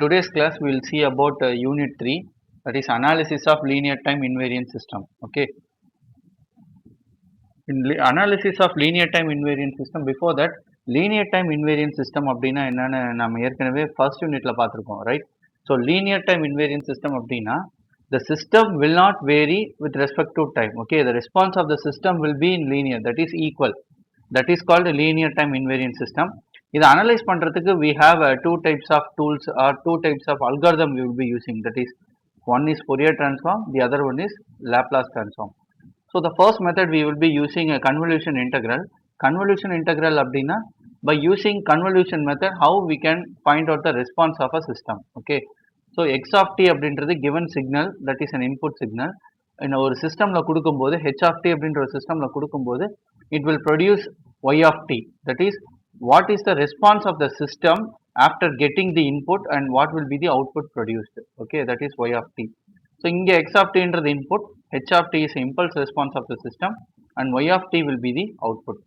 Today's class we will see about unit 3, that is analysis of linear time invariant system. Okay. In analysis of linear time invariant system, before that linear time invariant system அப்படினா என்னன்னு நாம ஏற்கனவே first unitல பார்த்திருக்கோம், right? So linear time invariant system அப்படினா the system will not vary with respect to time. Okay, the response of the system will be in linear, that is equal. That is called a linear time invariant system. இதை analyse பண்றதுக்கு we have two types of tools or two types of algorithm we will be using, that is one is Fourier transform, the other one is Laplace transform. So the first method we will be using a convolution integral. Convolution integral அப்படின்னா by using convolution method how we can find out the response of a system. Okay, so x of t அப்படின்றது given signal, that is an input signal. In ஒரு சிஸ்டம்ல கொடுக்கும்போது h of t அப்படின்ற ஒரு சிஸ்டம்ல கொடுக்கும்போது it will produce y of t, that is what is the response of the system after getting the input and what will be the output produced. Okay, that is y of t. So இங்க x of t என்றது input, h of t is impulse response of the system and y of t will be the output.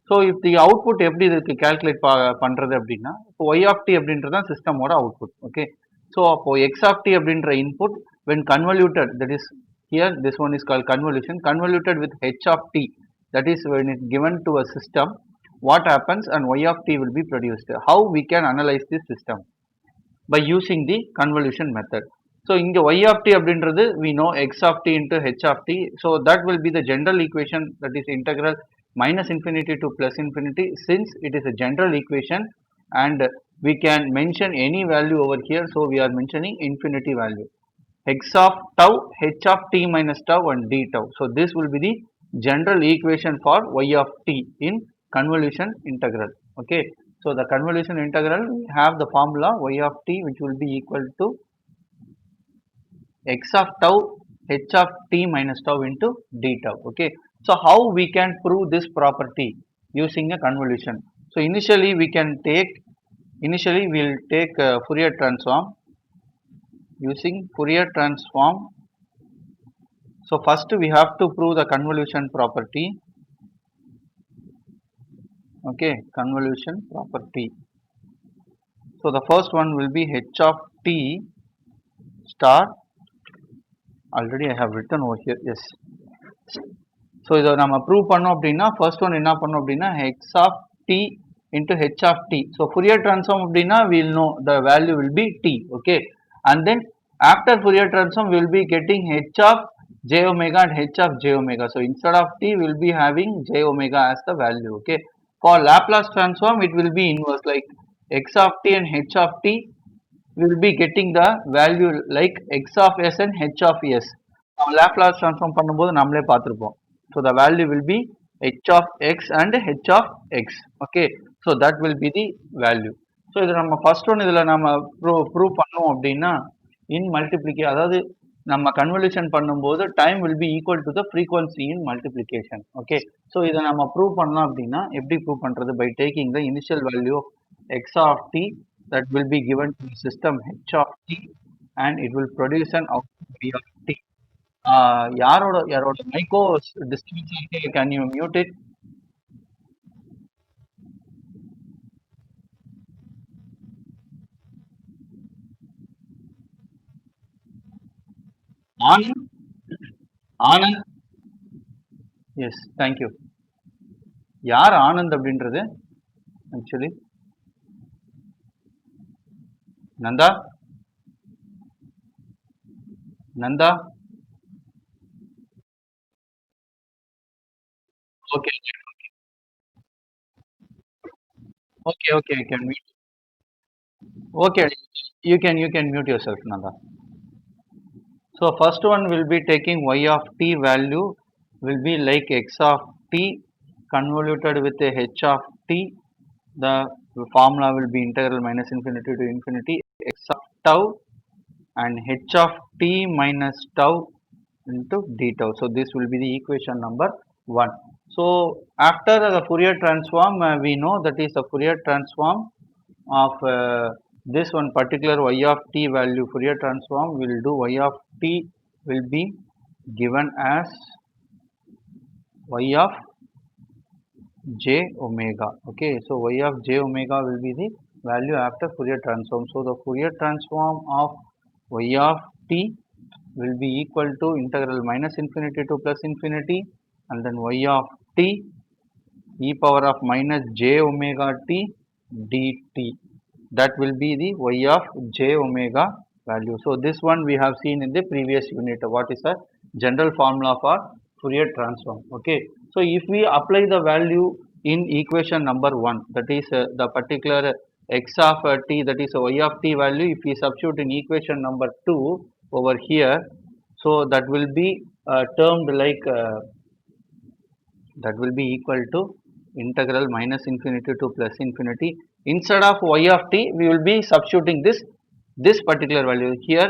So if the output எப்படி இதுக்கு calculate பண்றது அப்படின்னா y of t அப்படின்றது தான் சிஸ்டமோட output. Okay, so அப்போ x of t அப்படின்ற input when convoluted, that is here this one is called convolution, convoluted with h of t, that is when it given to a system, what happens and y of t will be produced. How we can analyze this system? By using the convolution method. So இங்க y of t அப்படின்றது we know x of t into h of t, so that will be the general equation, that is integral minus infinity to plus infinity, since it is a general equation and we can mention any value over here, so we are mentioning infinity value, x of tau, h of t minus tau and d tau. So this will be the general equation for y of t in convolution integral. Okay, so the convolution integral we have the formula y of t which will be equal to x of tau h of t minus tau into d tau. Okay, so how we can prove this property using a convolution? So initially we will take Fourier transform. Using Fourier transform, so first we have to prove the convolution property. Okay, convolution property. So the first one will be h of t star. Already I have written over here. Yes. So இதை நம்ம prove பண்ணோம் அப்படின்னா first one என்ன பண்ணோம் அப்படின்னா x of t into h of t. So Fourier transform அப்படின்னா we will know the value will be t. Okay, and then after Fourier transform we will be getting h of j omega and h of j omega. So instead of t we will be having j omega as the value. Okay, for Laplace transform it will be inverse, like x of t and h of t we will be getting the value like x of s and h of s. Laplace transform பண்ணும்போது நம்மளே பார்த்திருப்போம். So the value will be h of x and h of x. Okay, so that will be the value. So இது நம்ம first one இதில் நம்ம prove பண்ணோம் அப்படின்னா in multiplication, அதாவது நம்ம convolution பண்ணும்போது time will be equal to the frequency in multiplication. Okay, so இதை நம்ம prove பண்ணோம் அப்படின்னா எப்படி prove பண்றது? By taking the initial value of x of t that will be given to the system h of t and it will produce an output v of t. யாரோட மைக்கோ disturbance இருக்கு, can you mute it? Anand, Anand, yes, thank you. யார் ஆனந்த் அப்படின்றது? Actually Nanda, Nanda. Okay, okay, you can mute. Okay, you can mute yourself, Nanda. So first one will be taking y of t value will be like x of t convoluted with a h of t. The formula will be integral minus infinity to infinity x of tau and h of t minus tau into d tau. So this will be the equation number 1. So after the Fourier transform, we know that is the Fourier transform of this one particular y of t value. Fourier transform will do y of t will be given as y of j omega. Okay, so y of j omega will be the value after Fourier transform. So the Fourier transform of y of t will be equal to integral minus infinity to plus infinity, and then y of t e power of minus j omega t dt. That will be the y of j omega value. So this one we have seen in the previous unit. What is the general formula for Fourier transform? Okay. So if we apply the value in equation number 1, that is the particular x of t, that is y of t value, if we substitute in equation number 2 over here, so that will be termed like that will be equal to integral minus infinity to plus infinity. Instead of y of t, we will be substituting this particular value here.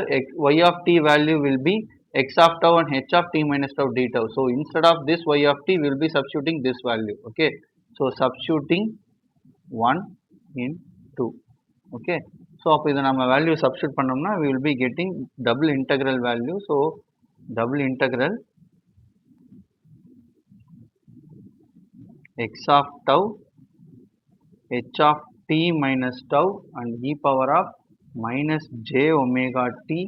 Y of t value will be x of tau and h of t minus tau d tau. So instead of this y of t, we will be substituting this value. Okay. So substituting 1 in 2. Okay. So அப்போ இதை நம்ம value substitute பண்ணோம்னா we will be getting double integral value. So double integral x of tau h of t minus tau and e power of minus j omega t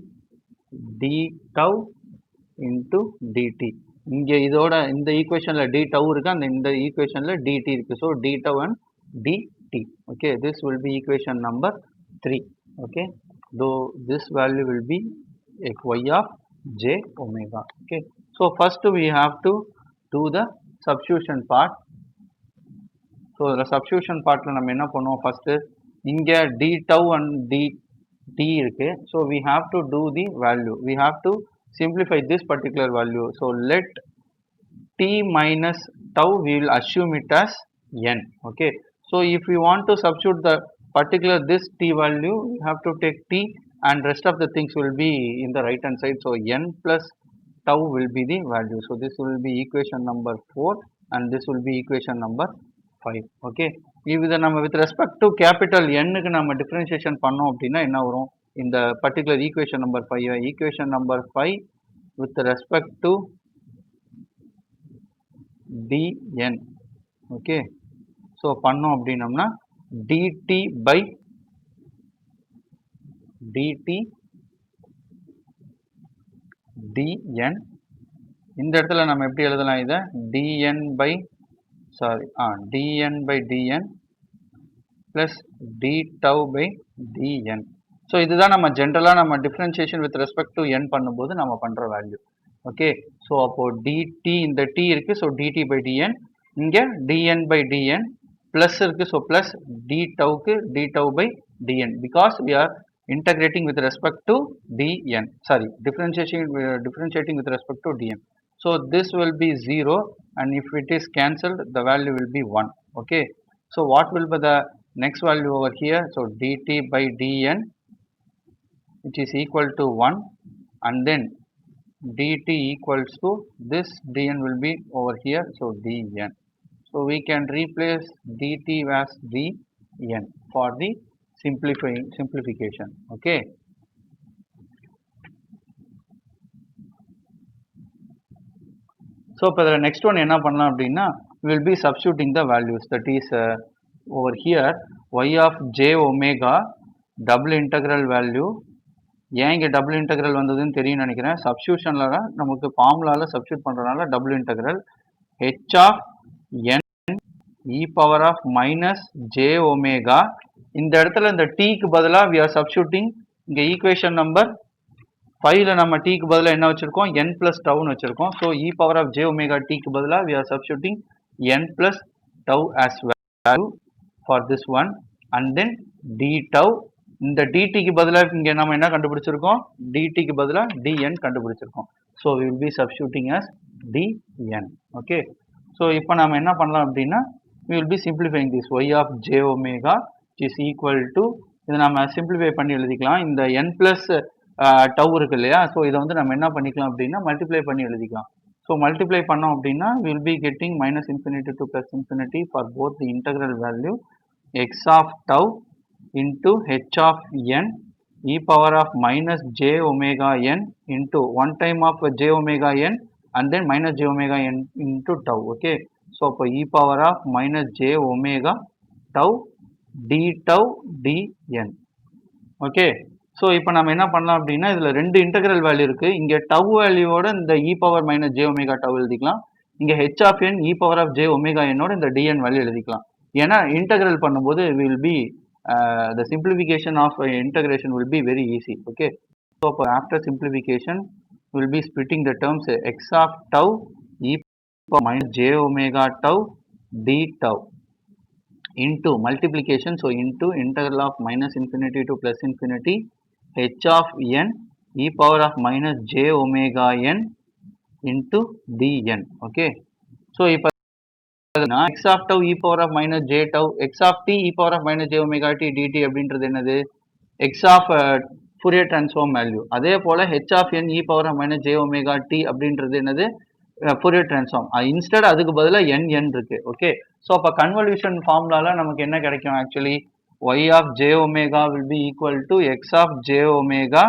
d tau into dt. இங்கே இதோட இந்த ஈக்குவேஷன்ல d tau இருக்கு, அந்த இந்த ஈக்குவேஷன்ல dt இருக்கு. So d tau and dt. Okay, this will be equation number 3. Okay, though this value will be y of j omega. Okay, so first we have to do the substitution part. So the substitution part la நம்ம என்ன பண்ணுவோம், first இங்க d tau and dt இருக்கு. So we have to do the value, we have to simplify this particular value. So let t minus tau, we will assume it as n. Okay, so if we want to substitute the particular this t value, we have to take t and rest of the things will be in the right hand side. So n plus tau will be the value. So this will be equation number 4 and this will be equation number 5. Okay, இதை நம்ம with respect to capital N க்கு நம்ம differentiation பண்ணோம் அப்படின்னா என்ன வரும், இந்த particular equation number 5, equation number 5 with respect to dn. Okay, so பண்ணோம் அப்படின்னம்னா dt by dt dn. இந்த இடத்துல நம்ம எப்படி எழுதலாம், இதை dn by dn by dn plus d tau by dn. So இதுதான் நம்ம ஜென்ரலா நம்ம differentiation with respect to n பண்ணும்போது நம்ம பண்ற வேல்யூ. ஓகே, ஸோ அப்போ dt இந்த t இருக்கு, ஸோ dt by dn, இங்க dn by dn plus இருக்கு, so plus d tauக்கு d tau by dn, because we are integrating with respect to dn, sorry, differentiating with respect to dn. So this will be 0 and if it is cancelled, the value will be 1. Okay, so what will be the next value over here? So dt by dn, which is equal to 1, and then dt equals to this dn will be over here, so dn. So we can replace dt as dn for the simplification. Okay, so for the next one என்ன பண்ணலாம் அப்படின்னா, we will be substituting the values, that is over here y of j omega double integral value. ஏன் இங்கே double integral வந்ததுன்னு தெரியும் நினைக்கிறேன், சப்ஸ்டியூஷன்ல நமக்கு ஃபார்முலாவில் சப்ஸ்டியூட் பண்ணுறதுனால double integral h of n e power of minus j omega. இந்த இடத்துல இந்த tக்கு பதிலாக we are substituting, இங்கே ஈக்குவேஷன் நம்பர் 5ல நம்ம tக்கு பதிலாக என்ன வச்சிருக்கோம், n plus tau வச்சிருக்கோம். So e power of j omega tக்கு பதிலாக we are substituting n plus tau as value for this one, and then d tau. இந்த dtக்கு பதிலாக இங்கே நம்ம என்ன கண்டுபிடிச்சிருக்கோம், dtக்கு பதிலாக dn கண்டுபிடிச்சிருக்கோம். So we will be substituting as dn. Okay, so இப்போ நம்ம என்ன பண்ணலாம் அப்படின்னா, we will be simplifying this y of j omega which is equal to, இதை நம்ம simplify பண்ணி எழுதிக்கலாம். இந்த n plus tau இருக்கு இல்லையா, ஸோ இதை வந்து நம்ம என்ன பண்ணிக்கலாம் அப்படின்னா மல்டிப்ளை பண்ணி எழுதிக்கலாம். ஸோ மல்டிப்ளை பண்ணோம் அப்படின்னா we will be getting minus infinity to plus infinity for both the integral value x of tau into h of n e power of minus j omega n into 1 time of j omega n and then minus j omega n into tau. Okay, so for e power of minus j omega tau d tau dn. Okay, so இப்போ நம்ம என்ன பண்ணலாம் அப்படின்னா இதில் ரெண்டு integral value இருக்குது. இங்கே tau வேல்யூவோட இந்த e power minus j omega tau எழுதிக்கலாம். இங்கே h of n e power of j omega என்னோட இந்த டிஎன் வேல்யூ எழுதிக்கலாம். ஏன்னா இன்டெக்ரல் பண்ணும்போது will be the simplification of integration will be very easy. Okay, so அப்போ after simplification will be splitting the terms x of tau e power minus j omega tau d tau into multiplication, so into integral of minus infinity to plus infinity h of n e power of minus j omega n into dn. okay, so இப்போ x of tau e power of minus j tau x of t e power of minus j omega t dt அப்படின்றது என்னது x of Fourier transform value. அதே போல h of n e power of minus j omega t அப்படின்றது என்னது Fourier transform. Instead அதுக்கு பதிலாக n இருக்கு. Okay, so அப்போ கன்வல்யூஷன் ஃபார்முலால நமக்கு என்ன கிடைக்கும்? Actually y of j omega will be equal to x of j omega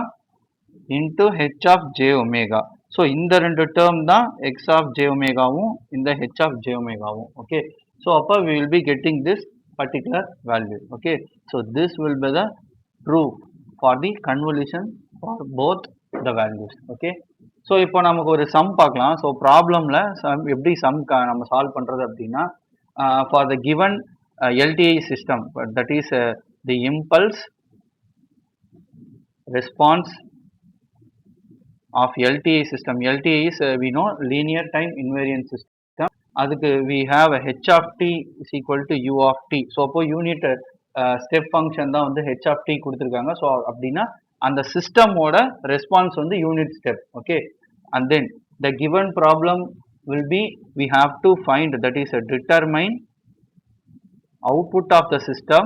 into h of j omega. So இந்த ரெண்டு டேர்ம் தான் x of j omegaவும் இந்த h of j omegaவும். ஓகே, ஸோ அப்போ we will be getting this particular value. okay, so this will be the proof for the convolution for both the values. okay, so இப்போ நமக்கு ஒரு some பார்க்கலாம். So ப்ராப்ளமில் எப்படி some நம்ம solve பண்ணுறது அப்படின்னா for the given LTI system, that is the impulse response of LTI system. LTI is we know linear time invariant system. அதுக்கு we have h of t is equal to u of t. So அப்போ unit step function தான் வந்து h of t கொடுத்துருக்காங்க. So அப்படின்னா அந்த சிஸ்டமோட response வந்து unit step. Okay, and then the given problem will be we have to find, that is determine output of the system.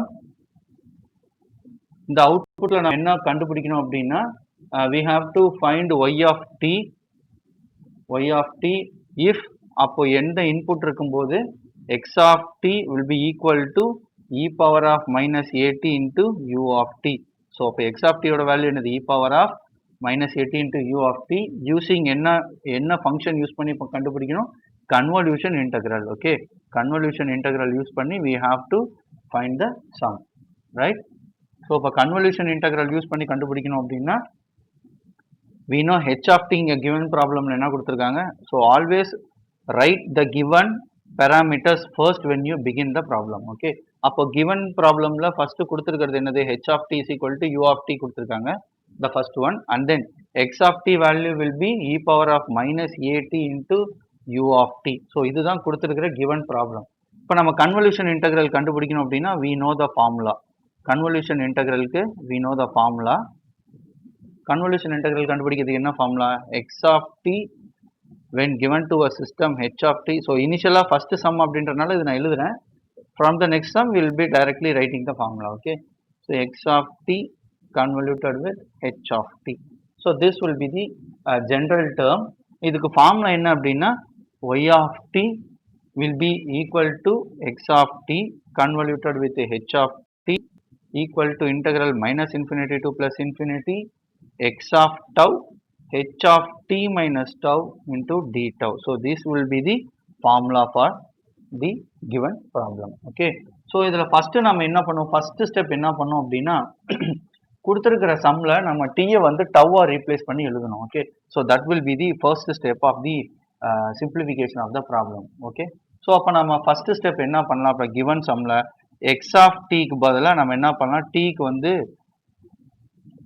இந்த அவுட்புட்ல நம்ம என்ன கண்டுபிடிக்கணும் அப்படின்னா we have to find y of t if அப்போ எந்த இன்புட் இருக்கும்போது x of t will be equal to e power of minus at into u of t. So அப்போ x of t ஓட வேல்யூ என்னது? e power of minus at into u of t using என்ன function use பண்ணி இப்போ கண்டுபிடிக்கணும்? Convolution integral. Okay, convolution integral use பண்ணி we have to find the sum, right? So இப்போ convolution integral use பண்ணி கண்டுபிடிக்கணும் அப்படின்னா we know h of t இங்கே given ப்ராப்ளம்ல என்ன கொடுத்துருக்காங்க? So always write the given parameters first when you begin the problem. okay, அப்போ given ப்ராப்ளம்ல first கொடுத்துருக்கிறது என்னது? h of t is equal to u of t கொடுத்துருக்காங்க, the first one, and then x of t value will be e power of minus at into u of t. So இதுதான் கொடுத்துருக்கிற given problem. இப்போ நம்ம convolution integral கண்டுபிடிக்கணும் அப்படின்னா we know the formula. Convolution இன்டெக்ரலுக்கு we know the formula. Convolution integral கண்டுபிடிக்கிறதுக்கு என்ன formula? x of t when given to a system h of t. So இனிஷியலாக ஃபர்ஸ்ட் சம் அப்படின்றனால இது நான் எழுதுறேன். from the next sum we will be directly writing the formula. okay, so x of t convoluted with h of t. so this will be the general term. இதுக்கு formula என்ன அப்படின்னா y of t will be equal to x of t convoluted with h of t equal to integral minus infinity to plus infinity x of tau h of t minus tau into d tau. so this will be the formula for the given problem. okay, so இதில் first நம்ம என்ன பண்ணுவோம்? First step என்ன பண்ணோம் அப்படின்னா கொடுத்துருக்கிற சம்மில் நம்ம டீயை வந்து டவ்வாக ரீப்ளேஸ் பண்ணி எழுதணும். Okay, so that will be the first step of the simplification of the problem. Okay, so அப்போ நம்ம ஃபஸ்ட்டு ஸ்டெப் என்ன பண்ணலாம்? இப்போ கிவன் சம்மில் எக்ஸ் ஆஃப் டீக்கு பதிலாக நம்ம என்ன பண்ணலாம்? டீக்கு வந்து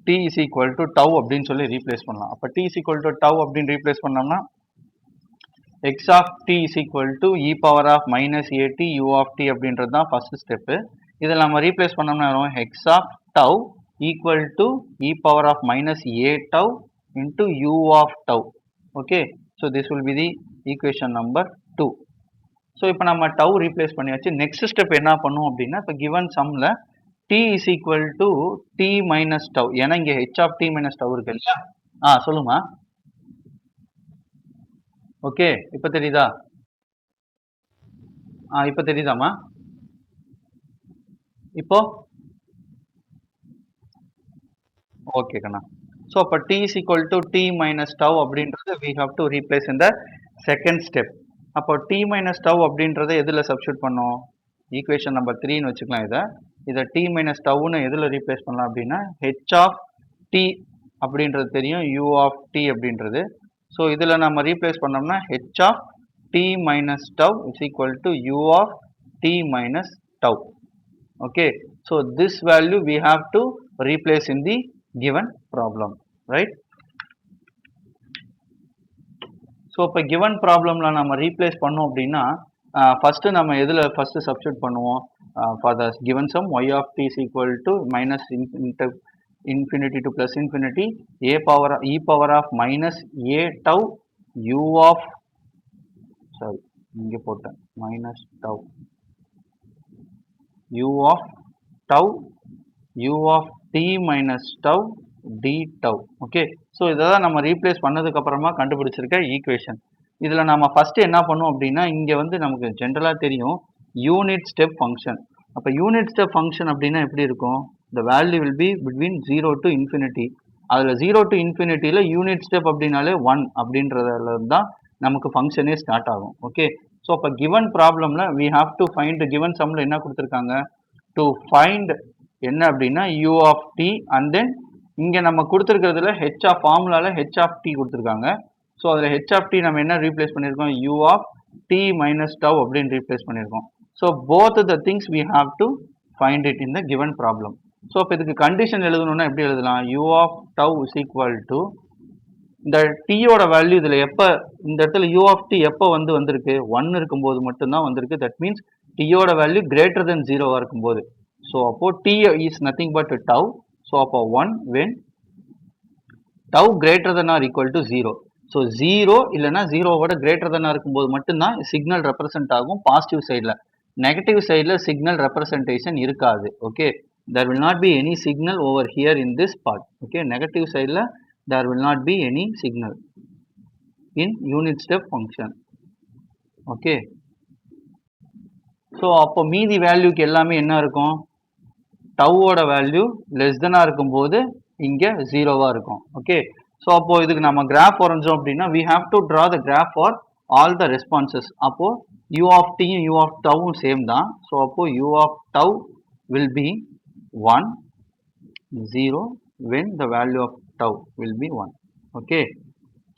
t is equal to tau அப்படின்னு சொல்லி ரீப்ளேஸ் பண்ணலாம். அப்போ t is equal to tau அப்படின்னு ரீப்ளேஸ் பண்ணோம்னா x of t is equal to e power of minus at u of t அப்படின்றது தான் ஃபர்ஸ்ட் ஸ்டெப்பு. இதில் நம்ம ரீப்ளேஸ் பண்ணோம்னா x of tau equal to e power of minus a tau into u of tau. okay, so this will be the equation number 2. So இப்போ நம்ம tau replace பண்ணியாச்சு. Next step என்ன பண்ணுவோம் அப்படின்னா இப்போ கிவன் சம்மில் t is equal to t minus tau. ஏன்னா இங்கே h of t minus tau இருக்கு இல்லையா? சொல்லுமா. ஓகே, இப்போ தெரியுதா? இப்போ தெரியுதாமா? இப்போ ஓகே கண்ணா. ஸோ அப்போ t is equal to t minus tau அப்படின்றது we have to replace in the second step. அப்போ t minus tau அப்படின்றத எதில் சப்ஸ்டியூட் பண்ணோம்? ஈக்குவேஷன் நம்பர் 3ன்னு வச்சுக்கலாம். இதை இதை t மைனஸ் டவுன்னு எதில் ரீப்ளேஸ் பண்ணலாம் அப்படின்னா h ஆஃப் t அப்படின்றது தெரியும், u ஆஃப் t அப்படின்றது. ஸோ இதில் நம்ம ரீப்ளேஸ் பண்ணோம்னா h of t minus tau is equal to u of t minus tau. Okay, so this value we have to replace in the given problem, right? So இப்போ given problemல நம்ம replace பண்ணோம் அப்படின்னா first நம்ம எதில் first substitute பண்ணுவோம், for the given sum y of t is equal to minus infinity to plus infinity e power of minus a tau u of sorry இங்கே போட்டேன் minus tau u of tau u of t minus tau d tau. Okay, so இதை தான் நம்ம replace பண்ணதுக்கு அப்புறமா கண்டுபிடிச்சிருக்க equation. இதில் நம்ம first என்ன பண்ணுவோம் அப்படின்னா இங்கே வந்து நமக்கு ஜென்ரலாக தெரியும் யூனிட் ஸ்டெப் ஃபங்க்ஷன். அப்போ யூனிட் ஸ்டெப் ஃபங்க்ஷன் அப்படின்னா எப்படி இருக்கும், the value will be between 0 to infinity. அதில் 0 to infinity-ல யூனிட் ஸ்டெப் அப்படின்னாலே 1 அப்படின்றதுல தான் நமக்கு ஃபங்க்ஷனே ஸ்டார்ட் ஆகும். ஓகே, ஸோ அப்போ கிவன் ப்ராப்ளமில் we have to find given சம்மில் என்ன கொடுத்துருக்காங்க, to find என்ன அப்படின்னா u of t and then இங்கே நம்ம கொடுத்துருக்கிறதுல h ஆஃப் ஃபார்முலாவில் h ஆஃப் t கொடுத்துருக்காங்க. ஸோ அதில் h ஆஃப் t நம்ம என்ன ரீப்ளேஸ் பண்ணியிருக்கோம், u of t minus tau அப்படின்னு ரீப்ளேஸ் பண்ணியிருக்கோம். So both the things we have to find it in the given problem. So இப்போ இதுக்கு கண்டிஷன் எழுதணும்னா எப்படி எழுதலாம், u of tau is equal to இந்த டீயோட வேல்யூ இதில் எப்போ இந்த இடத்துல u ஆஃப் t எப்போ வந்திருக்கு 1 இருக்கும்போது மட்டும்தான் வந்திருக்கு. தட் மீன்ஸ் டீயோட வேல்யூ கிரேட்டர் தென் 0 இருக்கும்போது. ஸோ அப்போ t is nothing but tau. So அப்போ 1 when tau greater than or equal to 0. So 0 இல்லைனா 0-ஓட கிரேட்டர் than இருக்கும்போது மட்டும்தான் சிக்னல் ரெப்ரசன்ட் ஆகும் பாசிட்டிவ் சைடில். நெகட்டிவ் சைடில் சிக்னல் ரெப்ரசன்டேஷன் இருக்காது. Okay, there will not be any signal over here in this part. Okay, negative side la there will not be any signal in unit step function. Okay, so அப்போ மீதி வேல்யூக்கு எல்லாமே என்ன இருக்கும், டவ்வோட value less தெனா இருக்கும்போது இங்கே 0-வா இருக்கும். Okay, so அப்போ இதுக்கு நம்ம கிராஃப் வரைஞ்சோம் அப்படின்னா we have to draw the graph for all the responses. அப்போ u of t யும் u of tauவும் சேம் தான். ஸோ அப்போ u of tau will be 1 0 when the value of tau will be 1. Okay,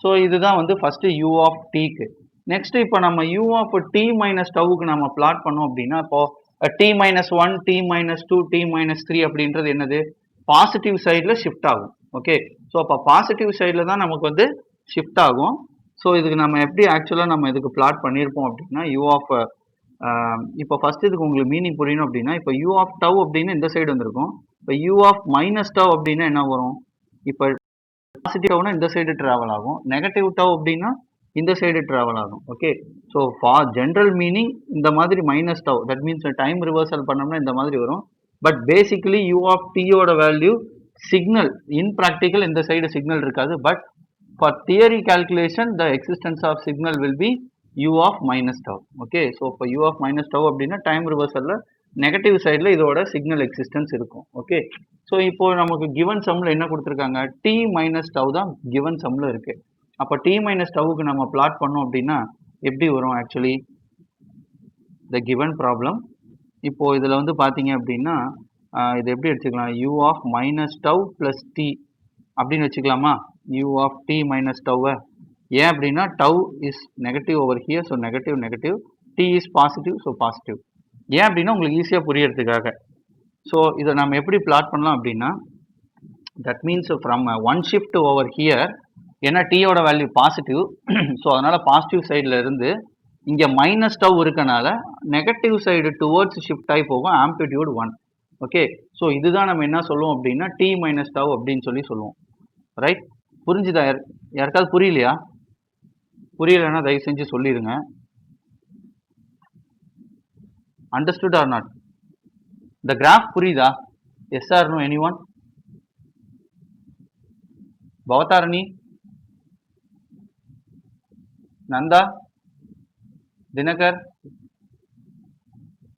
so இதுதான் வந்து first u of tக்கு. Next இப்போ நம்ம u of t minus டவுக்கு நம்ம plot பண்ணோம் அப்படின்னா இப்போ t minus 1 t minus 2 t minus 3 அப்படின்றது என்னது, பாசிட்டிவ் சைடில் ஷிஃப்ட் ஆகும். ஓகே, ஸோ அப்போ பாசிட்டிவ் சைடில் தான் நமக்கு வந்து ஷிஃப்ட் ஆகும். ஸோ இதுக்கு நம்ம எப்படி ஆக்சுவலாக நம்ம இதுக்கு பிளாட் பண்ணியிருப்போம் அப்படின்னா u ஆஃப் இப்போ ஃபர்ஸ்ட் இதுக்கு உங்களுக்கு மீனிங் புரியணும் அப்படின்னா இப்போ u ஆஃப் டவ் அப்படின்னு இந்த சைடு வந்திருக்கும். இப்போ u ஆஃப் மைனஸ் டவ் அப்படின்னா என்ன வரும், இப்போ பாசிட்டிவ் டவ்னா இந்த சைடு ட்ராவல் ஆகும், நெகட்டிவ் டவ் அப்படின்னா இந்த சைடு ட்ராவல் ஆகும். Okay, so for general meaning இந்த மாதிரி minus tau that means time reversal பண்ணோம்னா இந்த மாதிரி வரும். பட் பேசிக்கலி u ஆஃப் t-யோட வேல்யூ சிக்னல் இன் ப்ராக்டிக்கல் இந்த சைடு சிக்னல் இருக்காது. But for theory calculation the existence of signal will be u of minus tau. Okay, so இப்போ u of minus tau அப்படின்னா time ரிவர்சலில் negative சைடில் இதோட signal existence இருக்கும். Okay, so இப்போ நமக்கு கிவன் சம்மில் என்ன கொடுத்துருக்காங்க, t மைனஸ் டவ் தான் கிவன் சம்மில் இருக்குது. அப்போ t மைனஸ் டவுக்கு நம்ம பிளாட் பண்ணோம் அப்படின்னா எப்படி வரும் ஆக்சுவலி த கிவன் ப்ராப்ளம். இப்போது இதில் வந்து பார்த்தீங்க அப்படின்னா இது எப்படி எடுத்துக்கலாம், u of minus tau plus t அப்படின்னு வச்சுக்கலாமா, u ஆஃப் t மைனஸ் டவ்வை. ஏன் அப்படின்னா tau is negative over here, so negative negative, t is positive, so positive. ஏன் அப்படின்னா உங்களுக்கு ஈஸியாக புரியறதுக்காக. ஸோ இதை நம்ம எப்படி பிளாட் பண்ணலாம் அப்படின்னா that means from one shift over here, ஏன்னா டீயோட வேல்யூ பாசிட்டிவ், ஸோ அதனால் பாசிட்டிவ் சைடில் இருந்து இங்கே மைனஸ் டவ் இருக்கனால நெகட்டிவ் சைடு டுவர்ட்ஸ் ஷிஃப்ட் ஆகி போகும், ஆம்ப்ளிடியூட் 1. ஓகே, ஸோ இதுதான் நம்ம என்ன சொல்லுவோம் அப்படின்னா t மைனஸ் டவ் அப்படின்னு சொல்லுவோம். ரைட், புரிஞ்சுதா? யாருக்காவது புரியலையா? புரியலைன்னா தயவு செஞ்சு சொல்லிடுங்க. Understood or not? இந்த கிராஃப் புரியுதா? Yes or no any one? Bhavatharani, Nanda, Dinakar,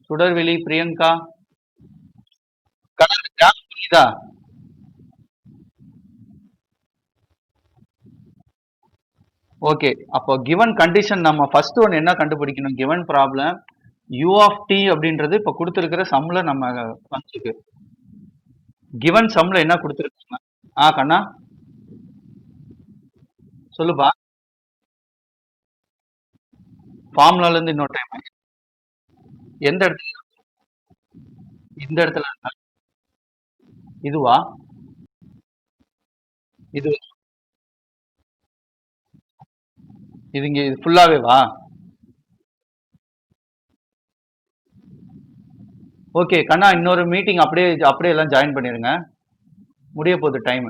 Sudarveli, Priyanka, graph புரியுதா? ஓகே, அப்போ கிவன் கண்டிஷன் நம்ம ஃபர்ஸ்ட் ஒன் என்ன கண்டுபிடிக்கணும், given problem u of t அப்படின்றது இப்போ கொடுத்துருக்கிற சம்ல நம்ம ஃபங்க்ஷனுக்கு கிவன் சம்ல என்ன கொடுத்துருக்காங்க? கண்ணா சொல்லுப்பா. ஃபார்முலால இருந்து இன்னொரு டைம் எந்த இடத்துல? இந்த இடத்துல இதுவா? இது இது இங்க இது ஃபுல்லாவே வா? ஓகே கண்ணா, இன்னொரு மீட்டிங் அப்படியே அப்படியே எல்லாம் ஜாயின் பண்ணிருங்க. முடிய போகுது டைம்.